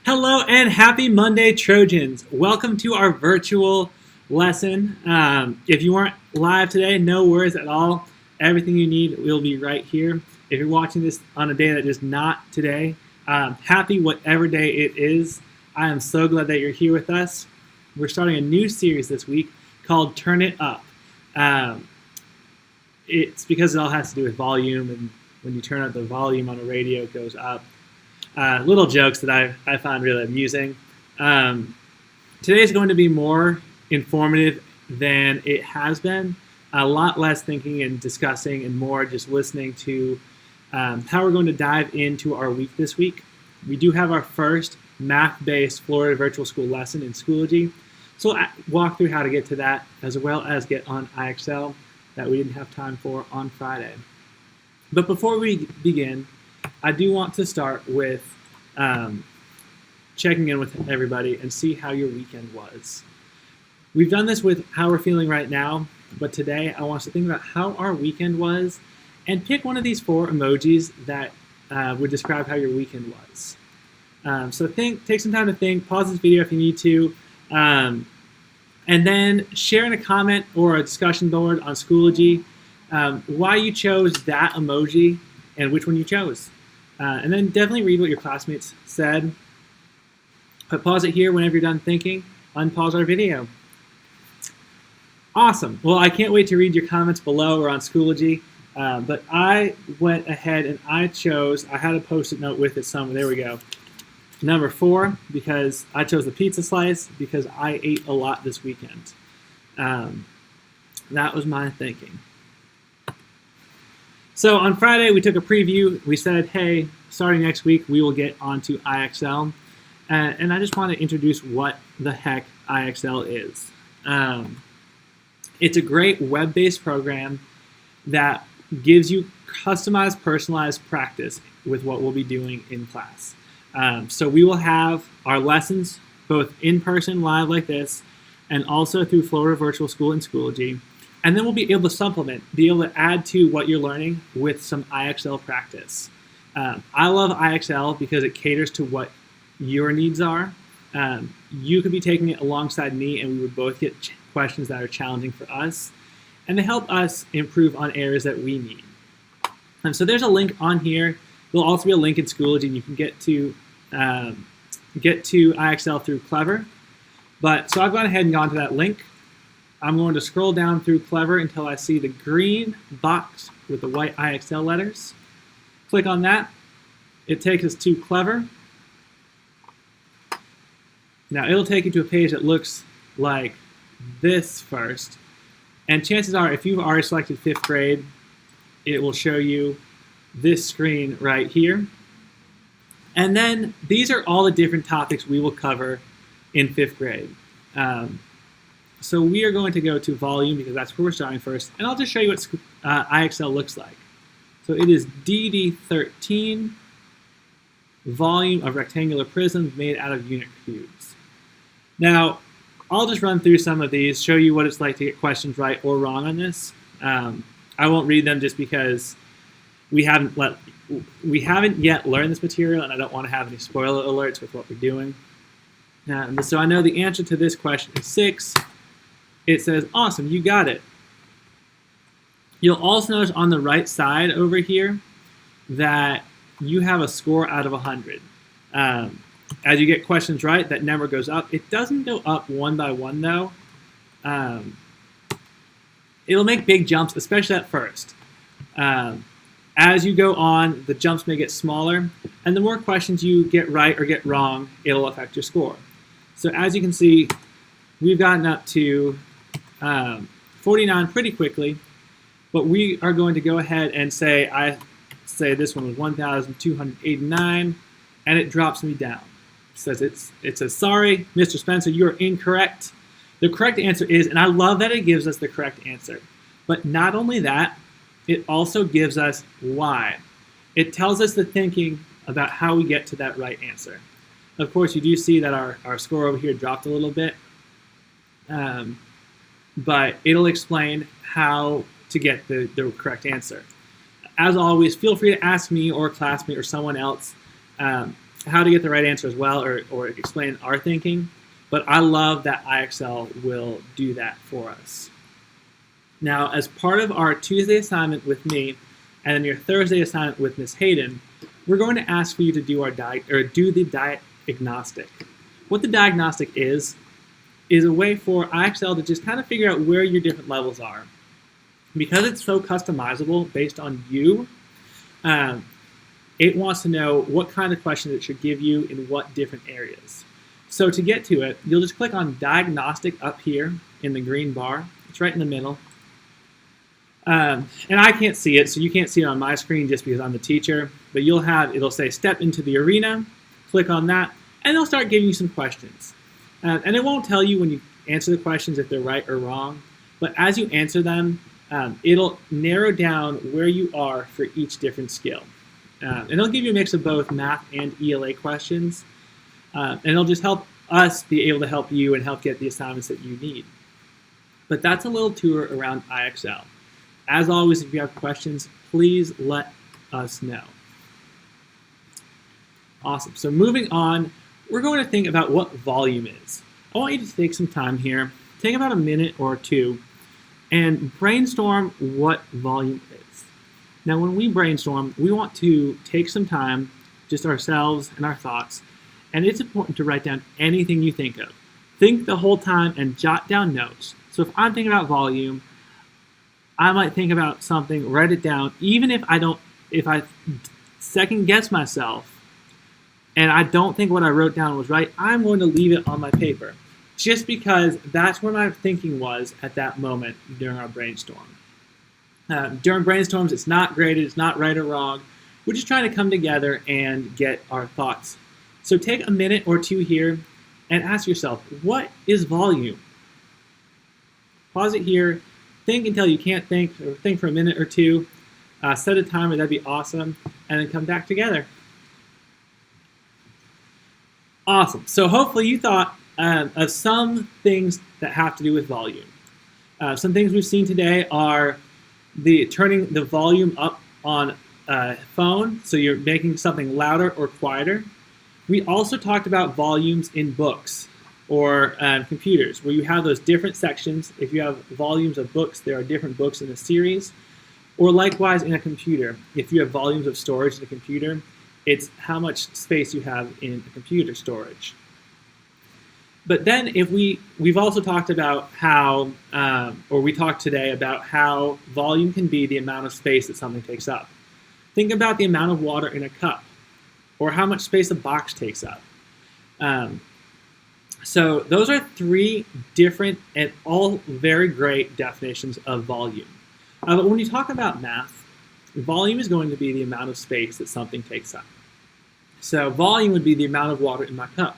Hello and happy Monday, Trojans. Welcome to our virtual lesson. If you weren't live today, no worries at all. Everything you need will be right here. If you're watching this on a day that is not today, happy whatever day it is. I am so glad that you're here with us. We're starting a new series this week called Turn It Up. It's because it all has to do with volume, and when you turn up the volume on a radio, it goes up. Little jokes that I find really amusing. Today is going to be more informative than it has been. A lot less thinking and discussing and more just listening to how we're going to dive into our week this week. We do have our first math-based Florida Virtual School lesson in Schoology. So we'll walk through how to get to that as well as get on IXL that we didn't have time for on Friday. But before we begin, I do want to start with checking in with everybody and see how your weekend was. We've done this with how we're feeling right now, but today I want us to think about how our weekend was and pick one of these 4 emojis that would describe how your weekend was. So take some time to think, pause this video if you need to, and then share in a comment or a discussion board on Schoology why you chose that emoji and which one you chose. And then definitely read what your classmates said. But pause it here whenever you're done thinking. Unpause our video. Awesome. Well, I can't wait to read your comments below or on Schoology. But I went ahead and I had a Post-it note with it somewhere. There we go. Number 4, because I chose the pizza slice because I ate a lot this weekend. That was my thinking. So on Friday, we took a preview. We said, hey, starting next week, we will get onto IXL. And I just want to introduce what the heck IXL is. It's a great web-based program that gives you customized, personalized practice with what we'll be doing in class. So we will have our lessons both in person, live like this, and also through Florida Virtual School and Schoology. And then we'll be able to be able to add to what you're learning with some IXL practice. I love IXL because it caters to what your needs are. You could be taking it alongside me and we would both get questions that are challenging for us and to help us improve on areas that we need. So there's a link on here. There'll also be a link in Schoology and you can get to IXL through Clever. So I've gone ahead and gone to that link. I'm going to scroll down through Clever until I see the green box with the white IXL letters. Click on that. It takes us to Clever. Now it'll take you to a page that looks like this first. And chances are, if you've already selected 5th grade, it will show you this screen right here. And then these are all the different topics we will cover in 5th grade. So we are going to go to volume because that's where we're starting first. And I'll just show you what IXL looks like. So it is DD13, volume of rectangular prisms made out of unit cubes. Now, I'll just run through some of these, show you what it's like to get questions right or wrong on this. I won't read them just because we haven't yet learned this material and I don't want to have any spoiler alerts with what we're doing. So I know the answer to this question is 6. It says, awesome, you got it. You'll also notice on the right side over here that you have a score out of 100. As you get questions right, that number goes up. It doesn't go up one by one, though. It'll make big jumps, especially at first. As you go on, the jumps may get smaller, and the more questions you get right or get wrong, it'll affect your score. So as you can see, we've gotten up to 49 pretty quickly, but we are going to go ahead and say, I say this one was 1,289, and it drops me down. It says, sorry, Mr. Spencer, you are incorrect. The correct answer is, and I love that it gives us the correct answer, but not only that, it also gives us why. It tells us the thinking about how we get to that right answer. Of course, you do see that our score over here dropped a little bit, but it'll explain how to get the correct answer. As always, feel free to ask me or a classmate or someone else how to get the right answer as well, or explain our thinking. But I love that IXL will do that for us. Now, as part of our Tuesday assignment with me, and then your Thursday assignment with Ms. Hayden, we're going to ask for you to do the diagnostic. What the diagnostic is a way for IXL to just kind of figure out where your different levels are. Because it's so customizable based on you, it wants to know what kind of questions it should give you in what different areas. So to get to it, you'll just click on Diagnostic up here in the green bar. It's right in the middle. And I can't see it, so you can't see it on my screen just because I'm the teacher. But it'll say Step into the Arena. Click on that, and it'll start giving you some questions. And it won't tell you when you answer the questions if they're right or wrong. But as you answer them, it'll narrow down where you are for each different skill. And it'll give you a mix of both math and ELA questions. And it'll just help us be able to help you and help get the assignments that you need. But that's a little tour around IXL. As always, if you have questions, please let us know. Awesome. So moving on, we're going to think about what volume is. I want you to take some time here, take about a minute or two, and brainstorm what volume is. Now, when we brainstorm, we want to take some time, just ourselves and our thoughts, and it's important to write down anything you think of. Think the whole time and jot down notes. So if I'm thinking about volume, I might think about something, write it down, even if I second guess myself and I don't think what I wrote down was right, I'm going to leave it on my paper, just because that's where my thinking was at that moment during our brainstorm. During brainstorms, it's not graded, it's not right or wrong. We're just trying to come together and get our thoughts. So take a minute or two here and ask yourself, what is volume? Pause it here, think until you can't think, or think for a minute or two. Set a timer, that'd be awesome, and then come back together. Awesome. So hopefully you thought of some things that have to do with volume. Some things we've seen today are turning the volume up on a phone, so you're making something louder or quieter. We also talked about volumes in books or computers, where you have those different sections. If you have volumes of books, there are different books in a series. Or likewise in a computer, if you have volumes of storage in a computer, it's how much space you have in a computer storage. But then we've also talked about how, we talked today about how volume can be the amount of space that something takes up. Think about the amount of water in a cup, or how much space a box takes up. So those are three different and all very great definitions of volume. But when you talk about math, volume is going to be the amount of space that something takes up. So volume would be the amount of water in my cup,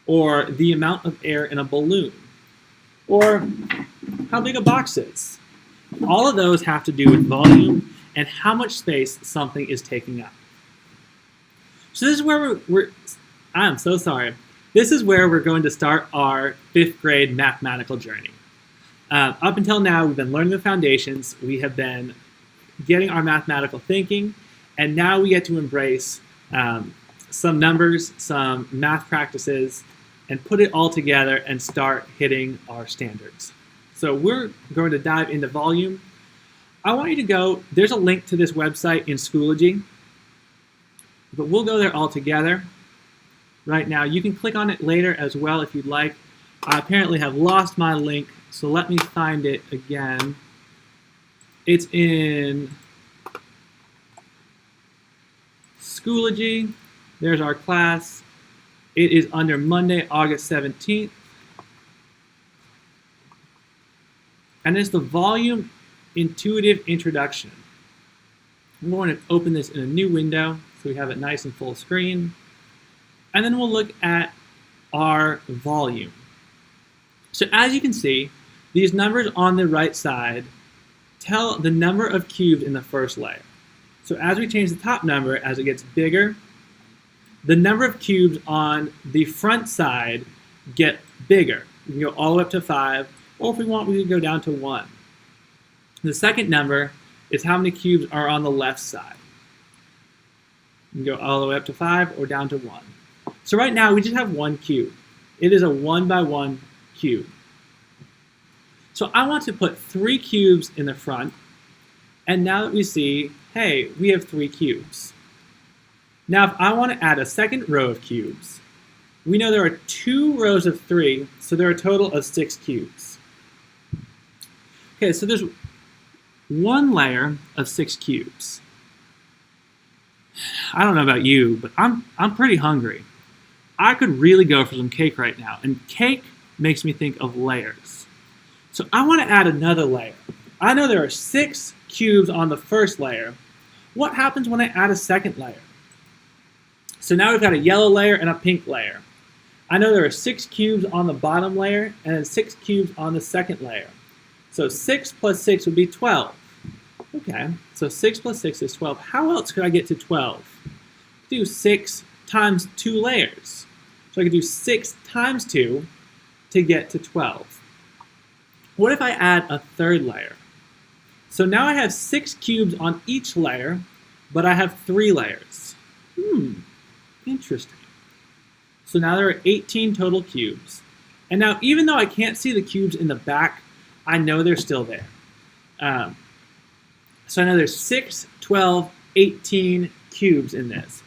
or the amount of air in a balloon, or how big a box is. All of those have to do with volume and how much space something is taking up. So this is where I'm so sorry. This is where we're going to start our 5th grade mathematical journey. Up until now, we've been learning the foundations. We have been getting our mathematical thinking, and now we get to embrace some numbers, some math practices, and put it all together and start hitting our standards. So we're going to dive into volume. I want you to go, there's a link to this website in Schoology, but we'll go there all together right now. You can click on it later as well if you'd like. I apparently have lost my link, so let me find it again. It's in Schoology. There's our class. It is under Monday, August 17th. And it's the Volume Intuitive Introduction. I'm going to open this in a new window so we have it nice and full screen. And then we'll look at our volume. So as you can see, these numbers on the right side tell the number of cubes in the first layer. So as we change the top number, as it gets bigger, the number of cubes on the front side get bigger. We can go all the way up to 5, or if we want, we can go down to 1. The second number is how many cubes are on the left side. You can go all the way up to 5 or down to 1. So right now we just have one cube. It is a 1 by 1 cube. So I want to put 3 cubes in the front, and now that we see, hey, we have 3 cubes. Now if I want to add a second row of cubes, we know there are 2 rows of 3, so there are a total of 6 cubes. Okay, so there's one layer of 6 cubes. I don't know about you, but I'm pretty hungry. I could really go for some cake right now, and cake makes me think of layers. So I want to add another layer. I know there are 6 cubes on the first layer. What happens when I add a second layer? So now we've got a yellow layer and a pink layer. I know there are 6 cubes on the bottom layer and then 6 cubes on the second layer. So 6 plus 6 would be 12. Okay, so 6 plus 6 is 12. How else could I get to 12? Do 6 times 2 layers. So I could do 6 times 2 to get to 12. What if I add a third layer? So now I have 6 cubes on each layer, but I have 3 layers. Interesting. So now there are 18 total cubes. And now even though I can't see the cubes in the back, I know they're still there. So I know there's 6, 12, 18 cubes in this.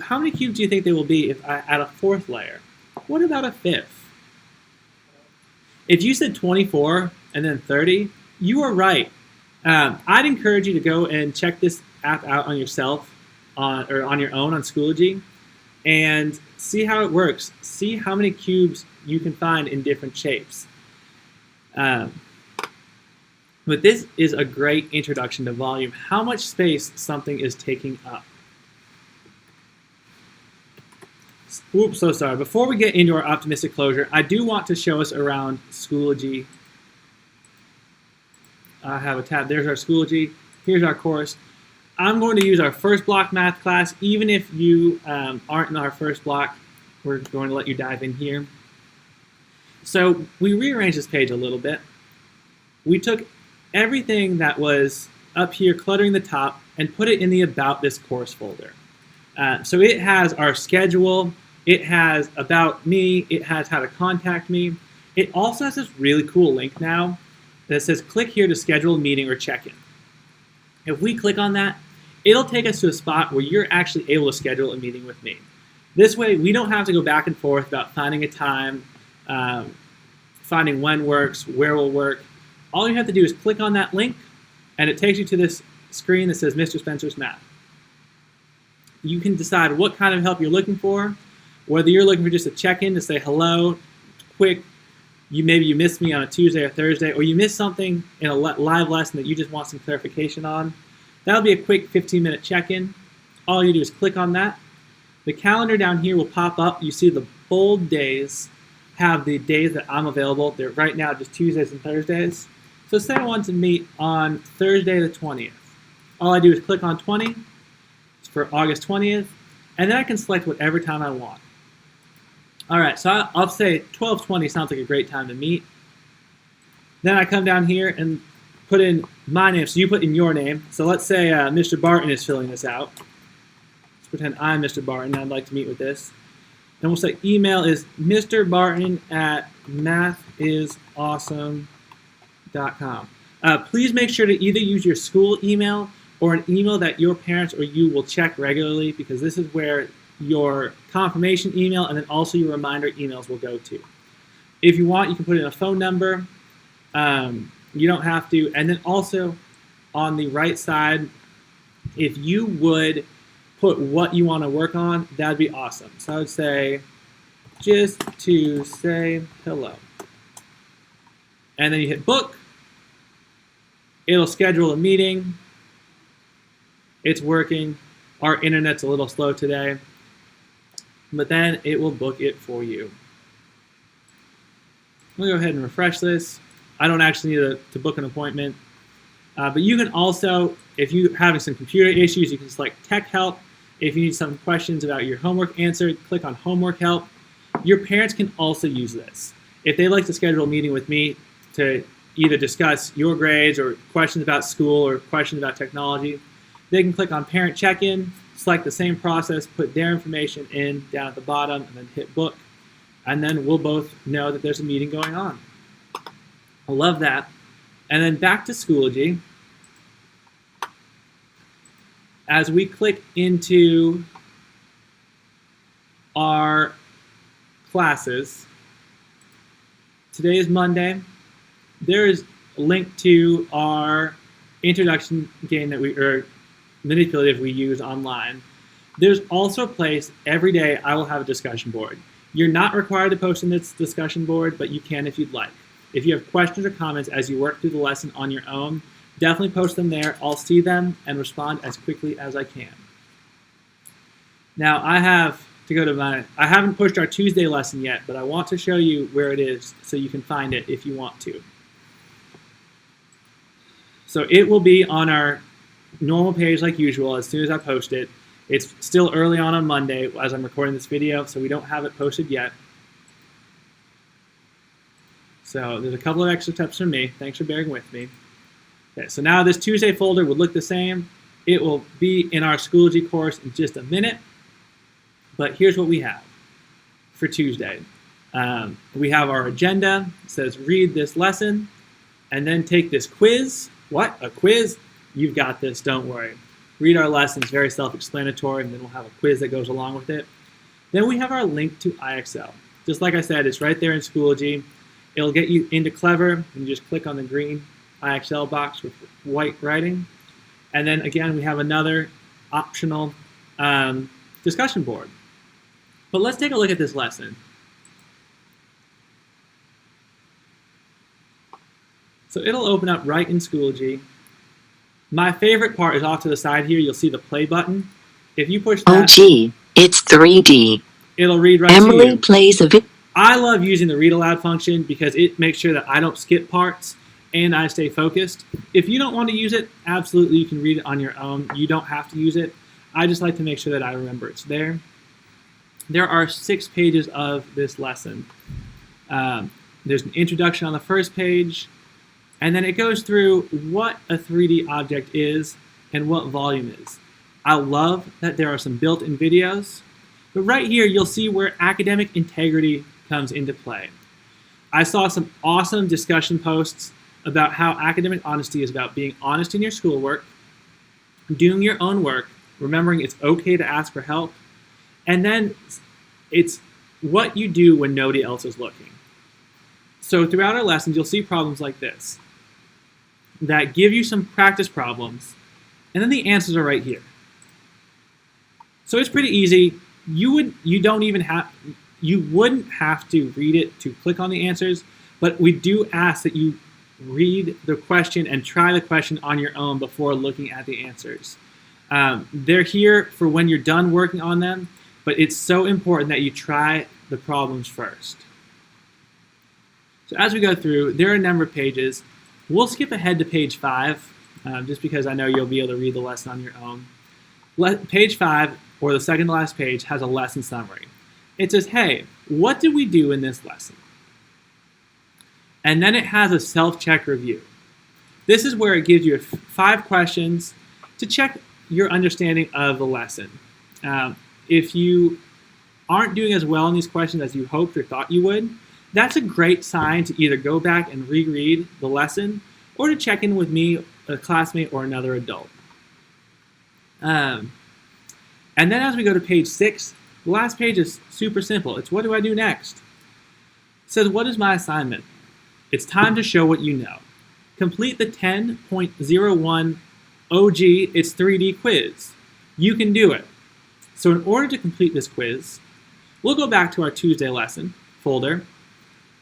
How many cubes do you think there will be if I add a 4th layer? What about a 5th? If you said 24 and then 30, you are right. I'd encourage you to go and check this app out on yourself, or on your own on Schoology, and see how it works. See how many cubes you can find in different shapes. But this is a great introduction to volume, how much space something is taking up. Oops, so sorry. Before we get into our optimistic closure, I do want to show us around Schoology. I have a tab. There's our Schoology. Here's our course. I'm going to use our first block math class. Even if you aren't in our first block, we're going to let you dive in here. So we rearranged this page a little bit. We took everything that was up here cluttering the top and put it in the About This Course folder. So it has our schedule, it has About Me, it has how to contact me. It also has this really cool link now that says click here to schedule a meeting or check-in. If we click on that, it'll take us to a spot where you're actually able to schedule a meeting with me. This way, we don't have to go back and forth about finding a time, finding when works, where will work. All you have to do is click on that link, and it takes you to this screen that says Mr. Spencer's Math. You can decide what kind of help you're looking for, whether you're looking for just a check-in to say hello, quick, maybe you missed me on a Tuesday or Thursday, or you missed something in a live lesson that you just want some clarification on. That'll be a quick 15-minute check-in. All you do is click on that. The calendar down here will pop up. You see the bold days have the days that I'm available. They're right now just Tuesdays and Thursdays. So say I want to meet on Thursday the 20th. All I do is click on 20. It's for August 20th. And then I can select whatever time I want. All right, so I'll say 12:20 sounds like a great time to meet. Then I come down here and put in my name. So you put in your name. So let's say Mr. Barton is filling this out. Let's pretend I'm Mr. Barton and I'd like to meet with this. And we'll say email is mrbarton@mathisawesome.com. Please make sure to either use your school email or an email that your parents or you will check regularly, because this is where your confirmation email and then also your reminder emails will go to. If you want, you can put in a phone number. You don't have to. And then also on the right side, if you would put what you want to work on, that'd be awesome. So I would say, just to say hello. And then you hit book. It'll schedule a meeting. It's working. Our internet's a little slow today. But then it will book it for you. We'll go ahead and refresh this. I don't actually need to book an appointment. But you can also, if you're having some computer issues, you can select Tech Help. If you need some questions about your homework answered, click on Homework Help. Your parents can also use this. If they'd like to schedule a meeting with me to either discuss your grades or questions about school or questions about technology, They can click on Parent Check-in, select the same process, put their information in down at the bottom, and then hit Book. And then we'll both know that there's a meeting going on. I love that. And then back to Schoology. As we click into our classes, today is Monday. There is a link to our introduction game that manipulative we use online. There's also a place every day I will have a discussion board. You're not required to post in this discussion board, but you can if you'd like. If you have questions or comments as you work through the lesson on your own, definitely post them there. I'll see them and respond as quickly as I can. Now I have to go to I haven't pushed our Tuesday lesson yet, but I want to show you where it is so you can find it if you want to. So it will be on our normal page like usual as soon as I post it. It's still early on Monday as I'm recording this video, so we don't have it posted yet. So there's a couple of extra steps from me. Thanks for bearing with me. Okay, so now this Tuesday folder would look the same. It will be in our Schoology course in just a minute. But here's what we have for Tuesday. We have our agenda. It says read this lesson and then take this quiz. What? A quiz? You've got this, don't worry. Read our lessons, very self-explanatory, and then we'll have a quiz that goes along with it. Then we have our link to IXL. Just like I said, it's right there in Schoology. It'll get you into Clever, and you just click on the green IXL box with white writing. And then again, we have another optional discussion board. But let's take a look at this lesson. So it'll open up right in Schoology. My favorite part is off to the side here. You'll see the play button. If you push that, oh gee, it's 3D. It'll read right Emily to you. Plays a video. I love using the read aloud function because it makes sure that I don't skip parts and I stay focused. If you don't want to use it, absolutely you can read it on your own. You don't have to use it. I just like to make sure that I remember it's there. There are 6 pages of this lesson. There's an introduction on the first page, and then it goes through what a 3D object is and what volume is. I love that there are some built-in videos, but right here you'll see where academic integrity comes into play. I saw some awesome discussion posts about how academic honesty is about being honest in your schoolwork, doing your own work, remembering it's okay to ask for help, and then it's what you do when nobody else is looking. So throughout our lessons, you'll see problems like this that give you some practice problems, and then the answers are right here. So it's pretty easy. You wouldn't have to read it to click on the answers, but we do ask that you read the question and try the question on your own before looking at the answers. They're here for when you're done working on them, but it's so important that you try the problems first. So as we go through, there are a number of pages. We'll skip ahead to page 5, just because I know you'll be able to read the lesson on your own. Page 5, or the second to last page, has a lesson summary. It says, hey, what did we do in this lesson? And then it has a self-check review. This is where it gives you 5 questions to check your understanding of the lesson. If you aren't doing as well in these questions as you hoped or thought you would, that's a great sign to either go back and reread the lesson or to check in with me, a classmate, or another adult. And then as we go to page 6, the last page is super simple. It's what do I do next? It says, what is my assignment? It's time to show what you know. Complete the 10.01 OG It's 3D quiz. You can do it. So in order to complete this quiz, we'll go back to our Tuesday lesson folder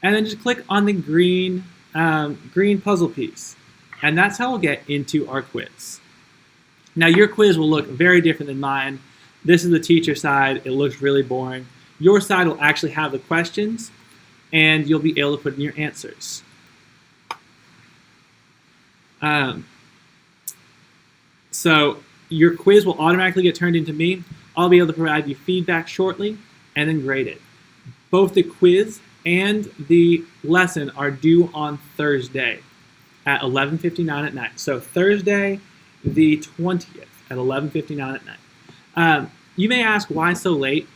and then just click on the green puzzle piece. And that's how we'll get into our quiz. Now your quiz will look very different than mine. This is the teacher side. It looks really boring. Your side will actually have the questions and you'll be able to put in your answers. So your quiz will automatically get turned into me. I'll be able to provide you feedback shortly and then grade it. Both the quiz and the lesson are due on Thursday at 11:59 at night. So Thursday the 20th at 11:59 at night. You may ask, why so late?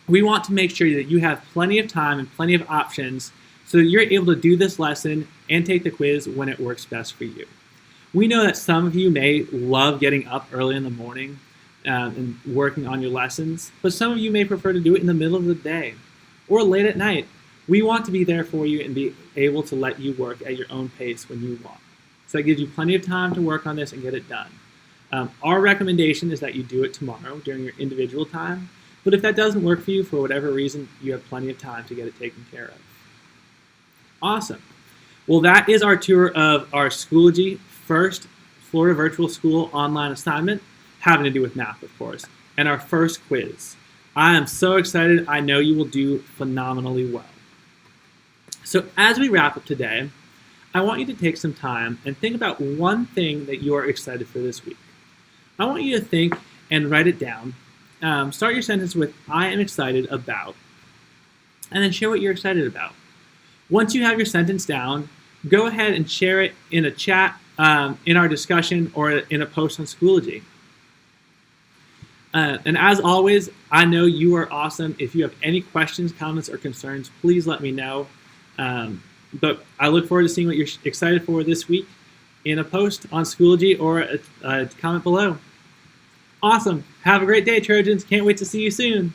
We want to make sure that you have plenty of time and plenty of options so that you're able to do this lesson and take the quiz when it works best for you. We know that some of you may love getting up early in the morning and working on your lessons, but some of you may prefer to do it in the middle of the day or late at night. We want to be there for you and be able to let you work at your own pace when you want. So that gives you plenty of time to work on this and get it done. Our recommendation is that you do it tomorrow during your individual time, but if that doesn't work for you for whatever reason, you have plenty of time to get it taken care of. Awesome. Well, that is our tour of our Schoology first Florida Virtual School online assignment, having to do with math, of course, and our first quiz. I am so excited. I know you will do phenomenally well. So as we wrap up today, I want you to take some time and think about one thing that you are excited for this week. I want you to think and write it down. Start your sentence with, I am excited about, and then share what you're excited about. Once you have your sentence down, go ahead and share it in a chat, in our discussion, or in a post on Schoology. And as always, I know you are awesome. If you have any questions, comments, or concerns, please let me know. But I look forward to seeing what you're excited for this week in a post on Schoology or a comment below. Awesome. Have a great day, Trojans. Can't wait to see you soon.